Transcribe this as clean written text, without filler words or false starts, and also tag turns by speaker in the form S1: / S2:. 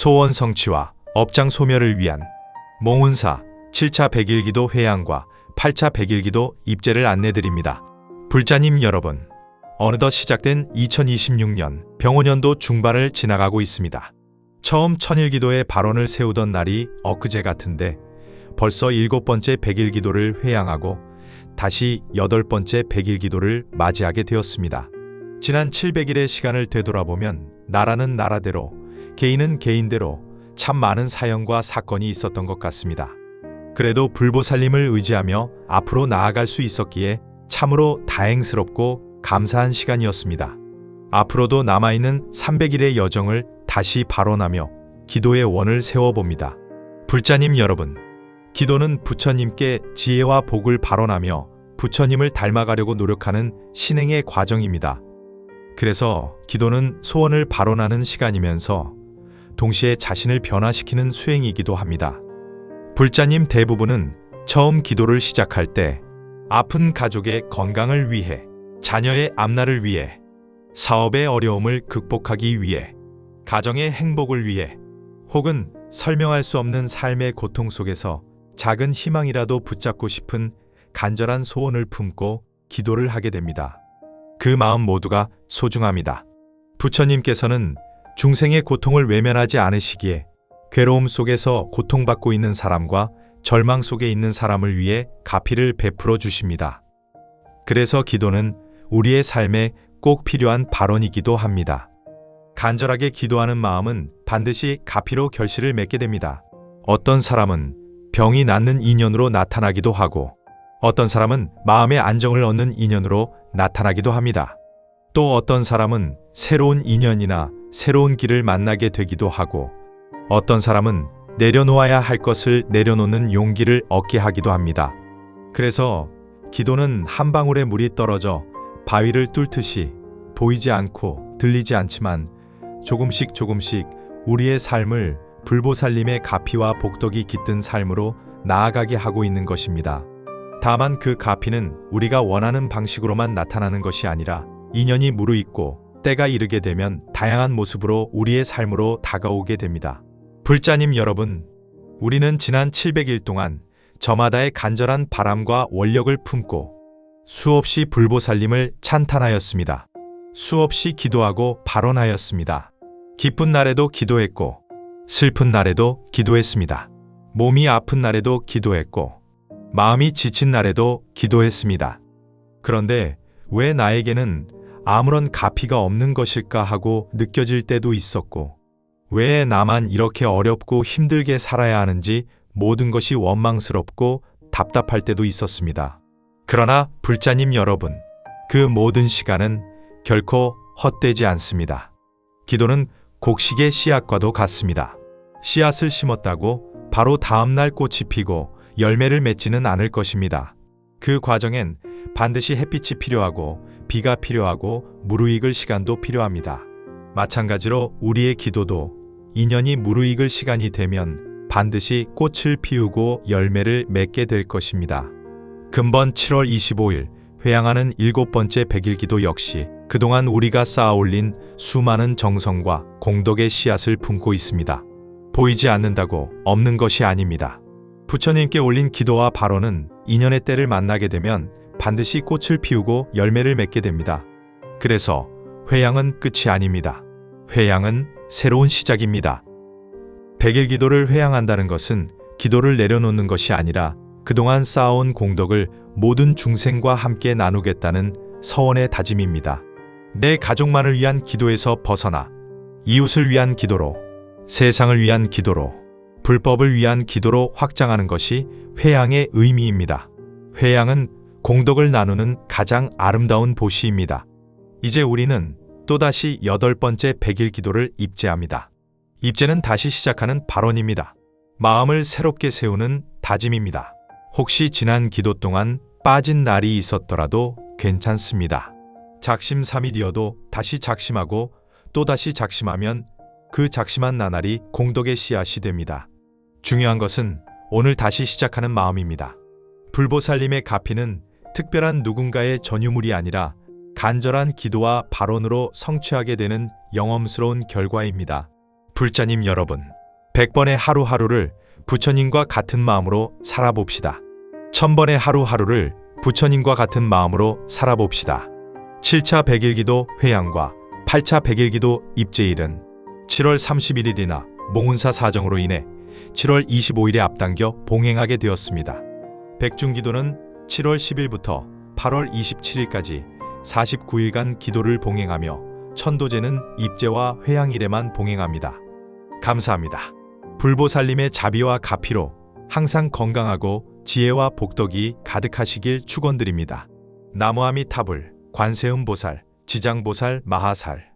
S1: 소원 성취와 업장 소멸을 위한 몽운사 7차 백일기도 회양과 8차 백일기도 입제를 안내드립니다. 불자님 여러분, 어느덧 시작된 2026년 병오년도 중반을 지나가고 있습니다. 처음 천일기도의 발언을 세우던 날이 엊그제 같은데 벌써 7번째 백일기도를 회양하고 다시 8번째 백일기도를 맞이하게 되었습니다. 지난 700일의 시간을 되돌아보면 나라는 나라대로, 개인은 개인대로 참 많은 사연과 사건이 있었던 것 같습니다. 그래도 불보살님을 의지하며 앞으로 나아갈 수 있었기에 참으로 다행스럽고 감사한 시간이었습니다. 앞으로도 남아있는 300일의 여정을 다시 발언하며 기도의 원을 세워봅니다. 불자님 여러분, 기도는 부처님께 지혜와 복을 발언하며 부처님을 닮아가려고 노력하는 신행의 과정입니다. 그래서 기도는 소원을 발언하는 시간이면서 동시에 자신을 변화시키는 수행이기도 합니다. 불자님 대부분은 처음 기도를 시작할 때 아픈 가족의 건강을 위해, 자녀의 앞날을 위해, 사업의 어려움을 극복하기 위해, 가정의 행복을 위해, 혹은 설명할 수 없는 삶의 고통 속에서 작은 희망이라도 붙잡고 싶은 간절한 소원을 품고 기도를 하게 됩니다. 그 마음 모두가 소중합니다. 부처님께서는 중생의 고통을 외면하지 않으시기에 괴로움 속에서 고통받고 있는 사람과 절망 속에 있는 사람을 위해 가피를 베풀어 주십니다. 그래서 기도는 우리의 삶에 꼭 필요한 발언이기도 합니다. 간절하게 기도하는 마음은 반드시 가피로 결실을 맺게 됩니다. 어떤 사람은 병이 낫는 인연으로 나타나기도 하고 어떤 사람은 마음의 안정을 얻는 인연으로 나타나기도 합니다. 또 어떤 사람은 새로운 인연이나 새로운 길을 만나게 되기도 하고 어떤 사람은 내려놓아야 할 것을 내려놓는 용기를 얻게 하기도 합니다. 그래서 기도는 한 방울의 물이 떨어져 바위를 뚫듯이 보이지 않고 들리지 않지만 조금씩 우리의 삶을 불보살님의 가피와 복덕이 깃든 삶으로 나아가게 하고 있는 것입니다. 다만 그 가피는 우리가 원하는 방식으로만 나타나는 것이 아니라 인연이 무르익고 때가 이르게 되면 다양한 모습으로 우리의 삶으로 다가오게 됩니다. 불자님 여러분, 우리는 지난 700일 동안 저마다의 간절한 바람과 원력을 품고 수없이 불보살님을 찬탄하였습니다. 수없이 기도하고 발언하였습니다. 기쁜 날에도 기도했고 슬픈 날에도 기도했습니다. 몸이 아픈 날에도 기도했고 마음이 지친 날에도 기도했습니다. 그런데 왜 나에게는 아무런 가피가 없는 것일까 하고 느껴질 때도 있었고 왜 나만 이렇게 어렵고 힘들게 살아야 하는지 모든 것이 원망스럽고 답답할 때도 있었습니다. 그러나 불자님 여러분, 그 모든 시간은 결코 헛되지 않습니다. 기도는 곡식의 씨앗과도 같습니다. 씨앗을 심었다고 바로 다음날 꽃이 피고 열매를 맺지는 않을 것입니다. 그 과정엔 반드시 햇빛이 필요하고 비가 필요하고 무르익을 시간도 필요합니다. 마찬가지로 우리의 기도도 인연이 무르익을 시간이 되면 반드시 꽃을 피우고 열매를 맺게 될 것입니다. 금번 7월 25일 회양하는 7번째 백일기도 역시 그동안 우리가 쌓아올린 수많은 정성과 공덕의 씨앗을 품고 있습니다. 보이지 않는다고 없는 것이 아닙니다. 부처님께 올린 기도와 발언은 인연의 때를 만나게 되면 반드시 꽃을 피우고 열매를 맺게 됩니다. 그래서 회양은 끝이 아닙니다. 회양은 새로운 시작입니다. 백일기도를 회양한다는 것은 기도를 내려놓는 것이 아니라 그동안 쌓아온 공덕을 모든 중생과 함께 나누겠다는 서원의 다짐입니다. 내 가족만을 위한 기도에서 벗어나 이웃을 위한 기도로, 세상을 위한 기도로, 불법을 위한 기도로 확장하는 것이 회양의 의미입니다. 회양은 공덕을 나누는 가장 아름다운 보시입니다. 이제 우리는 또다시 8번째 백일기도를 입제합니다. 입제는 다시 시작하는 발언입니다. 마음을 새롭게 세우는 다짐입니다. 혹시 지난 기도 동안 빠진 날이 있었더라도 괜찮습니다. 작심 3일이어도 다시 작심하고 또다시 작심하면 그 작심한 나날이 공덕의 씨앗이 됩니다. 중요한 것은 오늘 다시 시작하는 마음입니다. 불보살님의 가피는 특별한 누군가의 전유물이 아니라 간절한 기도와 발언으로 성취하게 되는 영험스러운 결과입니다. 불자님 여러분, 100번의 하루하루를 부처님과 같은 마음으로 살아봅시다. 1000번의 하루하루를 부처님과 같은 마음으로 살아봅시다. 7차 백일기도 회양과 8차 백일기도 입제일은 7월 31일이나 몽운사 사정으로 인해 7월 25일에 앞당겨 봉행하게 되었습니다. 백중기도는 7월 10일부터 8월 27일까지 49일간 기도를 봉행하며 천도제는 입제와 회양일에만 봉행합니다. 감사합니다. 불보살님의 자비와 가피로 항상 건강하고 지혜와 복덕이 가득하시길 축원드립니다. 나무아미타불, 관세음보살, 지장보살, 마하살.